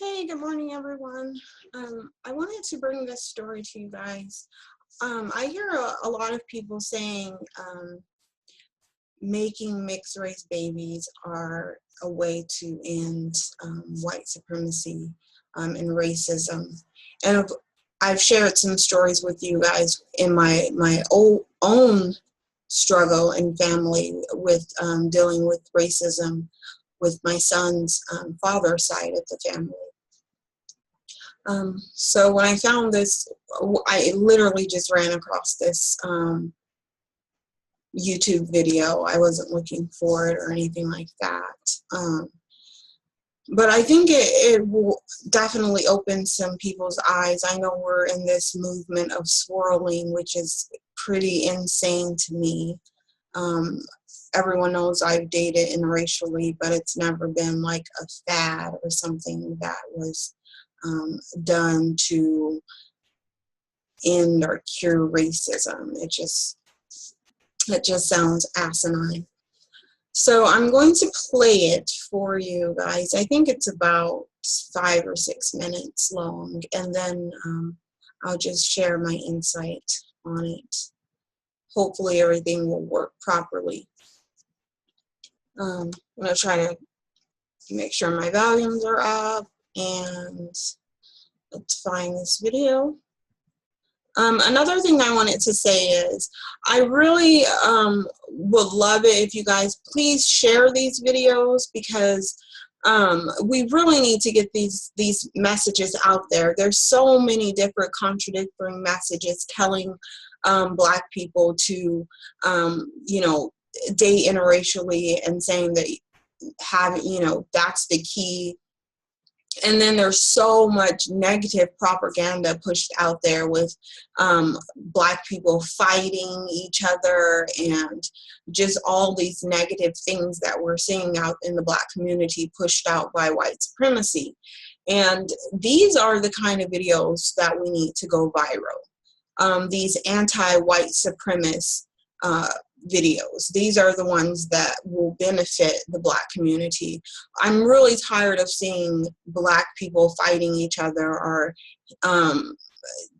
Hey, good morning, everyone. I wanted to bring this story to you guys. I hear a lot of people saying making mixed race babies are a way to end white supremacy and racism. And I've shared some stories with you guys in my own struggle and family with dealing with racism with my son's father's side of the family. So when I found this, I literally just ran across this YouTube video. I wasn't looking for it or anything like that. But I think it will definitely open some people's eyes. I know we're in this movement of swirling, which is pretty insane to me. Everyone knows I've dated interracially, but it's never been like a fad or something that was done to end or cure racism. It just sounds asinine. So I'm going to play it for you guys. I think it's about 5 or 6 minutes long, and then I'll just share my insight on it. Hopefully everything will work properly. I'm going to try to make sure my volumes are up, and let's find this video. Another thing I wanted to say is I really would love it if you guys please share these videos, because we really need to get these messages out there. There's so many different contradictory messages telling Black people to date interracially and saying that that's the key. And then there's so much negative propaganda pushed out there with Black people fighting each other and just all these negative things that we're seeing out in the Black community pushed out by white supremacy. And these are the kind of videos that we need to go viral. These anti-white supremacist videos. These are the ones that will benefit the Black community. I'm really tired of seeing Black people fighting each other or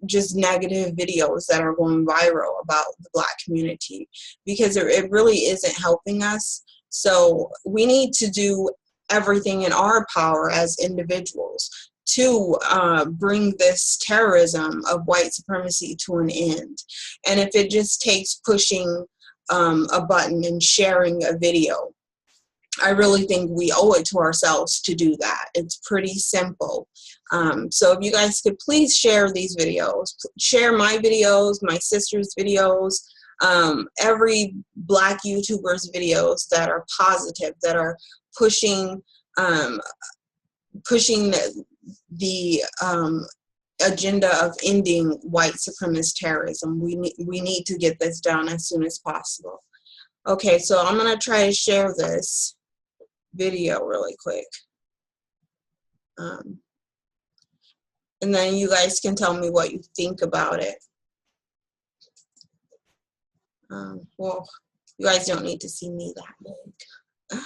just negative videos that are going viral about the Black community, because it really isn't helping us. So we need to do everything in our power as individuals to bring this terrorism of white supremacy to an end. And if it just takes pushing a button and sharing a video, I really think we owe it to ourselves to do that. It's pretty simple. So if you guys could please share these videos, share my videos, my sister's videos, every Black YouTuber's videos that are positive, that are pushing the agenda of ending white supremacist terrorism. We need to get this done as soon as possible. Okay, so I'm going to try to share this video really quick. And then you guys can tell me what you think about it. Well, you guys don't need to see me that big.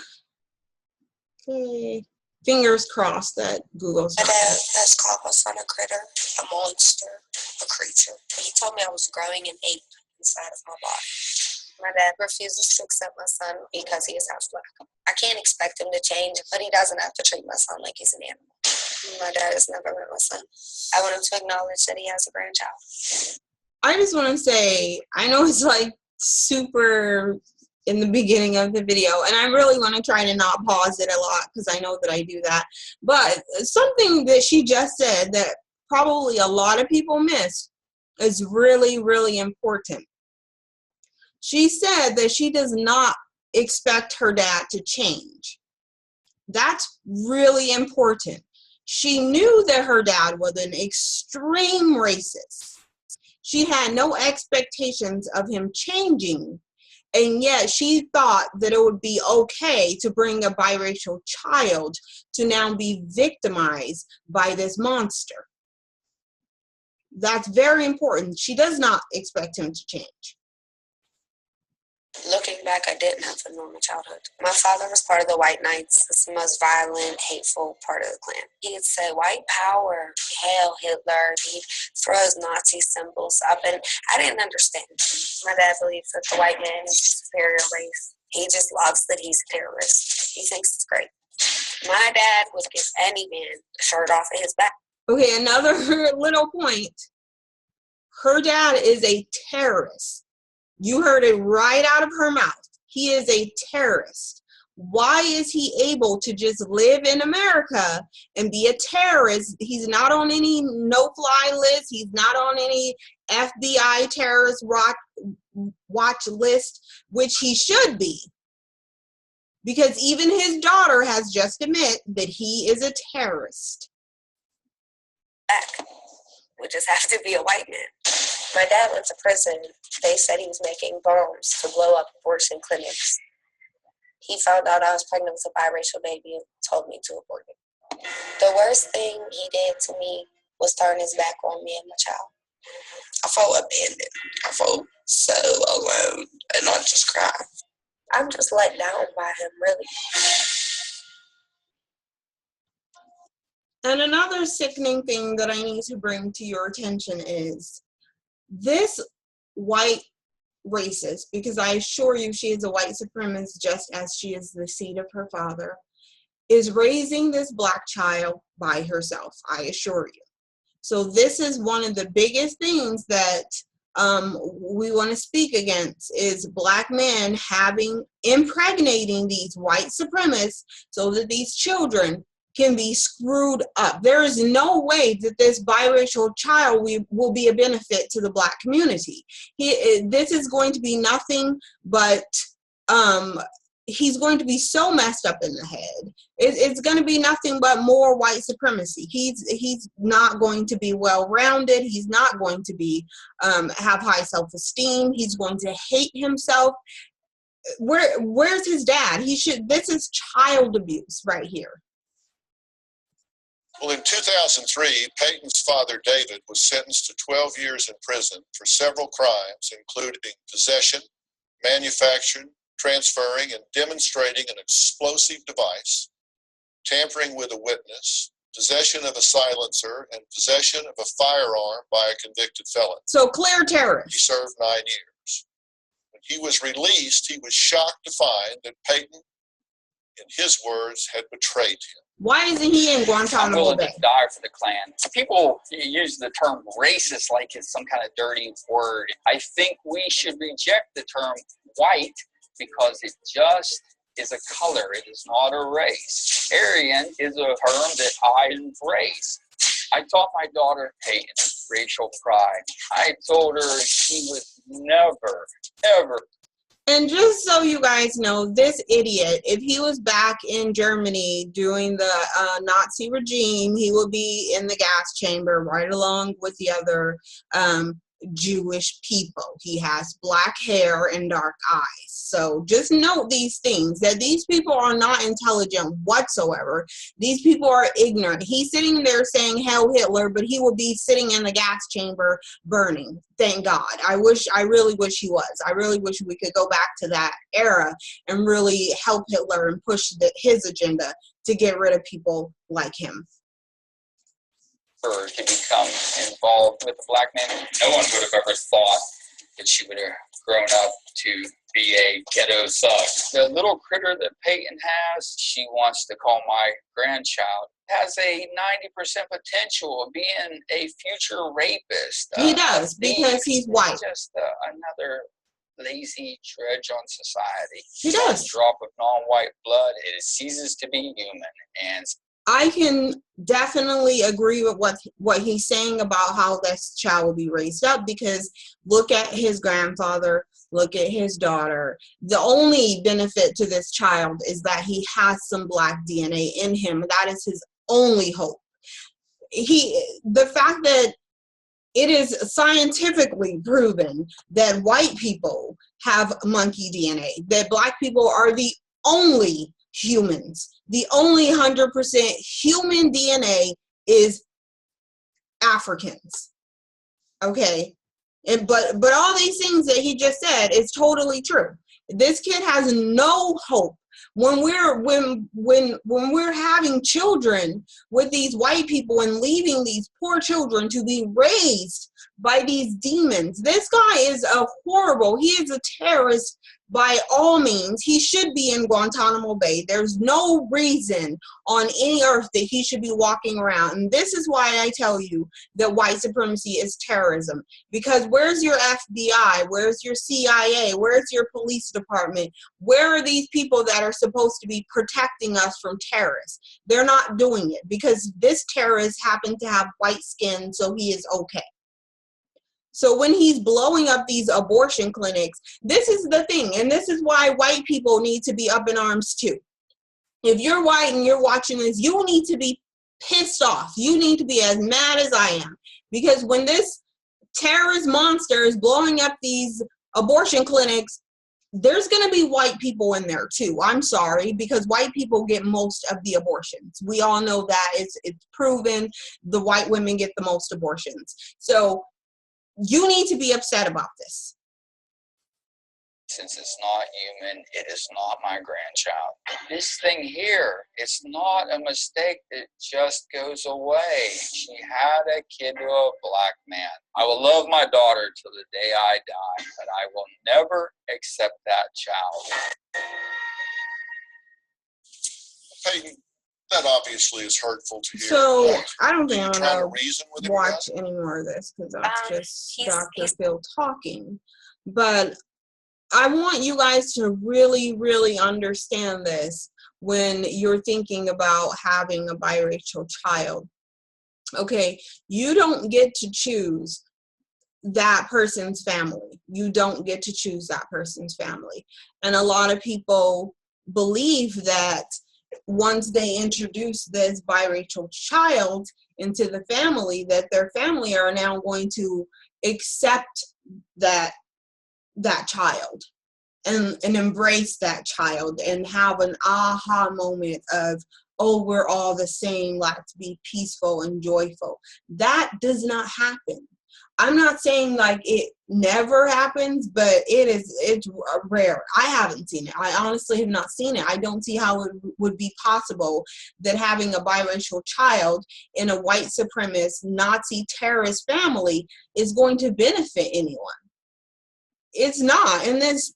Okay. Fingers crossed that Google's My dad has called my son a critter, a monster, a creature. He told me I was growing an ape inside of my body. My dad refuses to accept my son because he is half Black. I can't expect him to change, but he doesn't have to treat my son like he's an animal. My dad has never met my son. I want him to acknowledge that he has a grandchild. I just want to say, I know it's like super in the beginning of the video, and I really want to try to not pause it a lot because I know that I do that. But something that she just said that probably a lot of people miss is really, really important. She said that she does not expect her dad to change. That's really important. She knew that her dad was an extreme racist. She had no expectations of him changing, and yet she thought that it would be okay to bring a biracial child to now be victimized by this monster. That's very important. She does not expect him to change. Looking back, I didn't have a normal childhood. My father was part of the White Knights, the most violent, hateful part of the Klan. He'd say, white power, hail Hitler. He'd throw his Nazi symbols up, and I didn't understand. My dad believes that the white man is the superior race. He just loves that he's a terrorist. He thinks it's great. My dad would give any man the shirt off of his back. Okay, another little point. Her dad is a terrorist. You heard it right out of her mouth. He is a terrorist. Why is he able to just live in America and be a terrorist? He's not on any no-fly list. He's not on any FBI terrorist watch list, which he should be. Because even his daughter has just admitted that he is a terrorist. Would just have to be a white man. My dad went to prison. They said he was making bombs to blow up abortion clinics. He found out I was pregnant with a biracial baby and told me to abort it. The worst thing he did to me was turn his back on me and my child. I felt abandoned. I felt so alone, and I just cried. I'm just let down by him, really. And another sickening thing that I need to bring to your attention is this white racist, because I assure you she is a white supremacist just as she is the seed of her father, is raising this black child by herself, I assure you. So this is one of the biggest things that we want to speak against, is black men impregnating these white supremacists so that these children can be screwed up. There is no way that this biracial child will be a benefit to the black community. This is going to be nothing but, he's going to be so messed up in the head. It's going to be nothing but more white supremacy. He's not going to be well-rounded. He's not going to be have high self-esteem. He's going to hate himself. Where's his dad? This is child abuse right here. Well, in 2003, Peyton's father, David, was sentenced to 12 years in prison for several crimes, including possession, manufacturing, transferring, and demonstrating an explosive device, tampering with a witness, possession of a silencer, and possession of a firearm by a convicted felon. So clear terrorist. He served 9 years. When he was released, he was shocked to find that Peyton, in his words, had betrayed him. Why isn't he in Guantanamo I'm willing Bay? to die for the Klan. People use the term racist like it's some kind of dirty word. I think we should reject the term white because it just is a color. It is not a race. Aryan is a term that I embrace. I taught my daughter Peyton racial pride. I told her she would never, ever. And just so you guys know, this idiot, if he was back in Germany during the Nazi regime, he would be in the gas chamber right along with the other Jewish people. He has black hair and dark eyes. So just note these things, that these people are not intelligent whatsoever. These people are ignorant. He's sitting there saying Hail Hitler, but he will be sitting in the gas chamber burning. Thank God. I really wish he was. I really wish we could go back to that era and really help Hitler and push his agenda to get rid of people like him. Her to become involved with the black man. No one would have ever thought that she would have grown up to be a ghetto thug. The little critter that Peyton has, she wants to call my grandchild, has a 90% potential of being a future rapist. He does, because he's white. Just another lazy dredge on society. He does. A drop of non-white blood, it ceases to be human. And I can definitely agree with what he's saying about how this child will be raised up, because look at his grandfather, look at his daughter. The only benefit to this child is that he has some black DNA in him. That is his only hope. The fact that it is scientifically proven that white people have monkey DNA, that black people are the only humans. The only 100% human DNA is Africans. Okay? But all these things that he just said is totally true. This kid has no hope. When we're having children with these white people and leaving these poor children to be raised by these demons, this guy is a horrible, he is a terrorist by all means. He should be in Guantanamo Bay. There's no reason on any earth that he should be walking around. And this is why I tell you that white supremacy is terrorism. Because where's your FBI? Where's your CIA? Where's your police department? Where are these people that are supposed to be protecting us from terrorists? They're not doing it because this terrorist happened to have white skin, so he is okay. So when he's blowing up these abortion clinics, this is the thing, and this is why white people need to be up in arms too. If you're white and you're watching this, you need to be pissed off. You need to be as mad as I am. Because when this terrorist monster is blowing up these abortion clinics, there's going to be white people in there too. I'm sorry, because white people get most of the abortions. We all know that. It's proven the white women get the most abortions. So you need to be upset about this. Since it's not human, it is not my grandchild. This thing here, it's not a mistake that just goes away. She had a kid to a black man. I will love my daughter till the day I die, but I will never accept that child. Peyton, that obviously is hurtful to hear. So I don't think I'm trying to going reason with to him about watch it? any more of this because that's just Dr. he's Phil talking. But I want you guys to really, really understand this when you're thinking about having a biracial child. Okay, you don't get to choose that person's family. You don't get to choose that person's family. And a lot of people believe that once they introduce this biracial child into the family, that their family are now going to accept that child and embrace that child and have an aha moment of, oh, we're all the same, let's be peaceful and joyful. That does not happen. I'm not saying like it never happens, but it's rare. I haven't seen it. I honestly have not seen it. I don't see how it would be possible that having a biracial child in a white supremacist Nazi terrorist family is going to benefit anyone. It's not. And this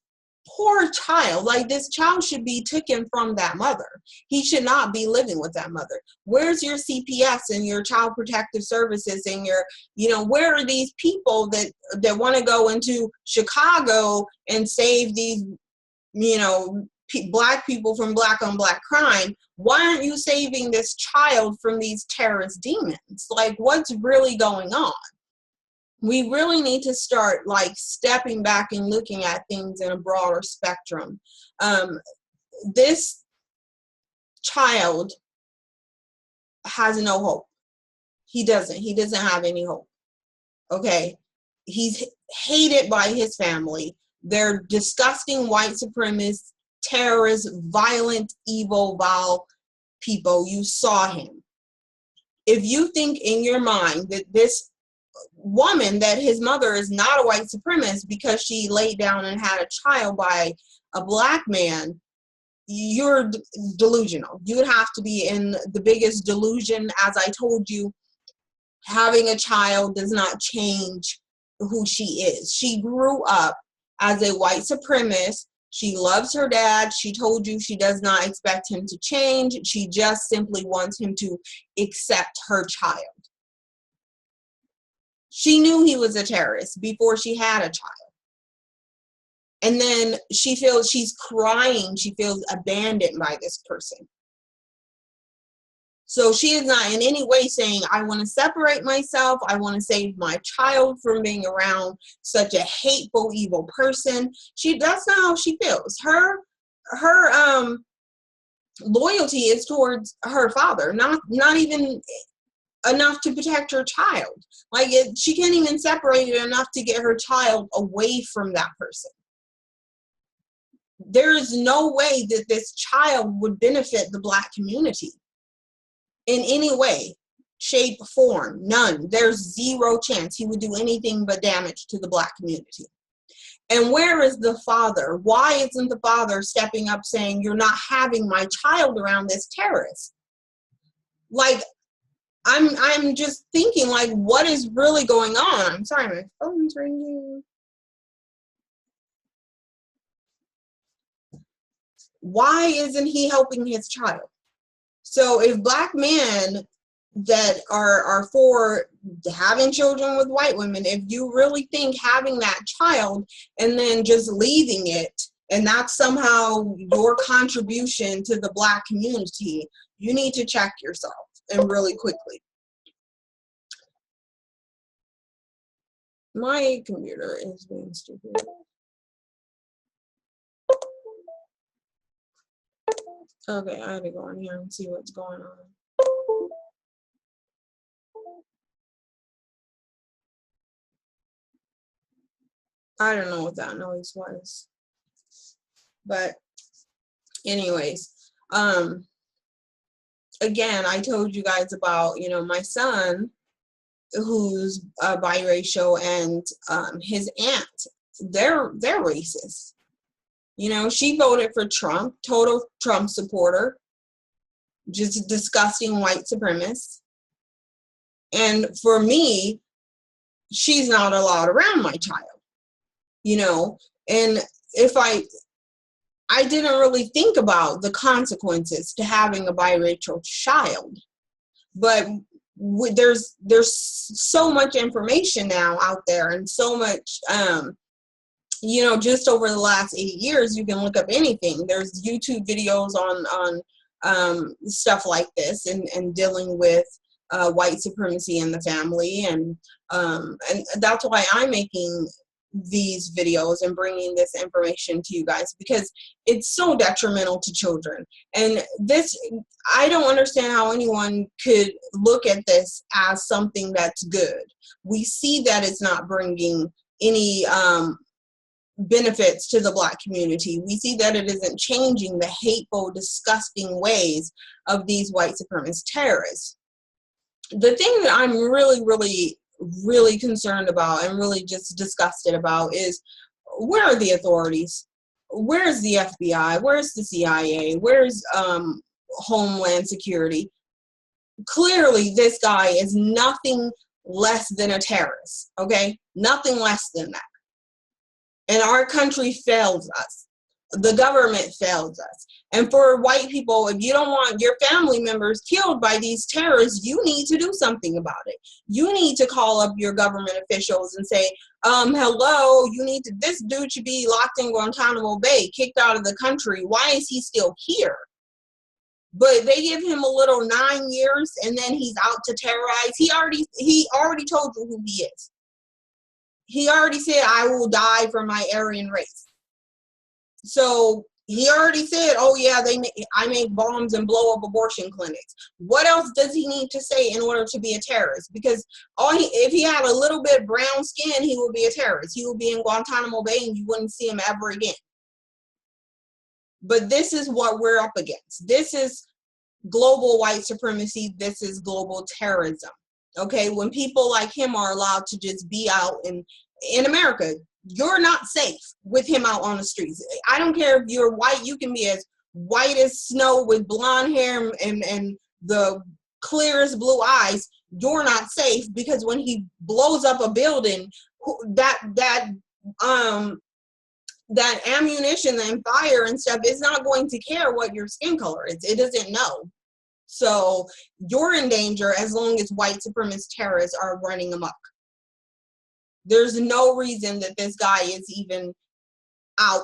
poor child, like this child should be taken from that mother. He should not be living with that mother. Where's your CPS and your child protective services and your, where are these people that want to go into Chicago and save these, black people from black on black crime? Why aren't you saving this child from these terrorist demons? Like, what's really going on? We really need to start like stepping back and looking at things in a broader spectrum. This child has no hope. He doesn't have any hope. Okay. He's hated by his family. They're disgusting white supremacists, terrorists, violent, evil, vile people. You saw him. If you think in your mind that this woman, that his mother is not a white supremacist because she laid down and had a child by a black man, you're delusional. You would have to be in the biggest delusion. As I told you, having a child does not change who she is. She grew up as a white supremacist. She loves her dad. She told you she does not expect him to change. She just simply wants him to accept her child. She knew he was a terrorist before she had a child. And then she's crying. She feels abandoned by this person. So she is not in any way saying, I want to separate myself. I want to save my child from being around such a hateful, evil person. That's not how she feels. Her loyalty is towards her father, not even enough to protect her child. Like she can't even separate it enough to get her child away from that person. There is no way that this child would benefit the black community in any way, shape, form. None. There's zero chance he would do anything but damage to the black community. And where is the father? Why isn't the father stepping up saying, you're not having my child around this terrorist? Like, I'm just thinking, like, what is really going on? I'm sorry, my phone's ringing. Why isn't he helping his child? So if black men that are for having children with white women, if you really think having that child and then just leaving it, and that's somehow your contribution to the black community, you need to check yourself, and really quickly. My computer is being stupid. Okay, I had to go in here and see what's going on. I don't know what that noise was. But anyways, again, I told you guys about, my son who's biracial, and his aunt, they're racist. She voted for Trump, total Trump supporter, just disgusting white supremacist. And for me, she's not allowed around my child, and if I didn't really think about the consequences to having a biracial child, but there's so much information now out there, and so much, just over the last 8 years, you can look up anything. There's YouTube videos on stuff like this, and dealing with white supremacy in the family, and that's why I'm making these videos and bringing this information to you guys, because it's so detrimental to children. And this, I don't understand how anyone could look at this as something that's good. We see that it's not bringing any benefits to the black community. We see that it isn't changing the hateful, disgusting ways of these white supremacist terrorists. The thing that I'm really concerned about, and really just disgusted about, is where are the authorities? Where's the FBI? Where's the CIA? Where's Homeland Security? Clearly, this guy is nothing less than a terrorist, okay? Nothing less than that. And our country fails us. The government fails us. And for white people, if you don't want your family members killed by these terrorists, you need to do something about it. You need to call up your government officials and say, hello, this dude should be locked in Guantanamo Bay, kicked out of the country. Why is he still here? But they give him a little 9 years, and then he's out to terrorize. He already told you who he is. He already said, I will die for my Aryan race. So he already said, oh yeah, I make bombs and blow up abortion clinics. What else does he need to say in order to be a terrorist? Because if he had a little bit brown skin, he would be a terrorist. He would be in Guantanamo Bay, and you wouldn't see him ever again. But this is what we're up against. This is global white supremacy. This is global terrorism. Okay, when people like him are allowed to just be out in America, you're not safe with him out on the streets. I don't care if you're white, you can be as white as snow with blonde hair and the clearest blue eyes. You're not safe, because when he blows up a building, that ammunition and fire and stuff is not going to care what your skin color is. It doesn't know. So you're in danger as long as white supremacist terrorists are running amok. There's no reason that this guy is even out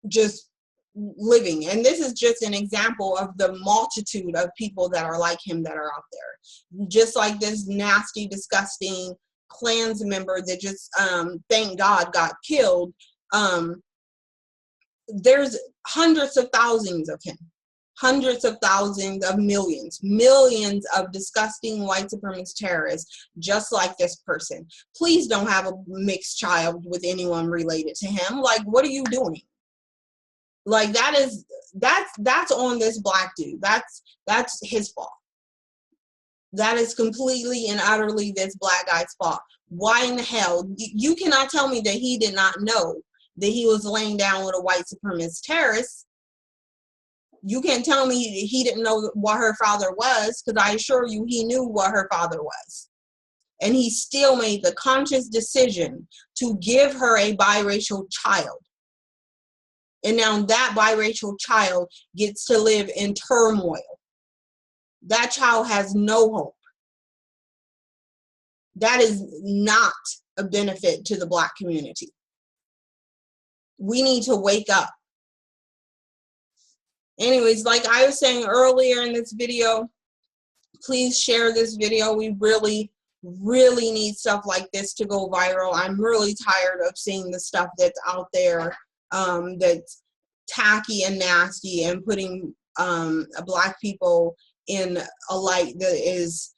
just living. And this is just an example of the multitude of people that are like him that are out there. Just like this nasty, disgusting Klans member that just, thank God, got killed. There's hundreds of thousands of him. Hundreds of thousands of millions of disgusting white supremacist terrorists just like this person. Please don't have a mixed child with anyone related to him. Like, what are you doing? Like, that's on this black dude. That's his fault. That is completely and utterly this black guy's fault. Why in the hell? You cannot tell me that he did not know that he was laying down with a white supremacist terrorist. You can't tell me he didn't know what her father was, because I assure you he knew what her father was. And he still made the conscious decision to give her a biracial child. And now that biracial child gets to live in turmoil. That child has no hope. That is not a benefit to the black community. We need to wake up. Anyways, like I was saying earlier in this video, please share this video. We really need stuff like this to go viral. I'm really tired of seeing the stuff that's out there that's tacky and nasty and putting black people in a light that is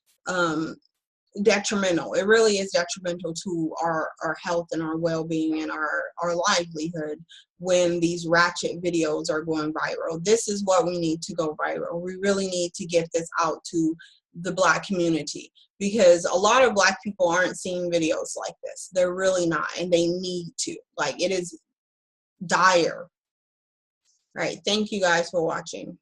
detrimental. It really is detrimental to our health and our well-being and our livelihood when these ratchet videos are going viral. This is what we need to go viral. We really need to get this out to the black community, because a lot of black people aren't seeing videos like this. They're really not, and they need to. Like, it is dire. All right, thank you guys for watching.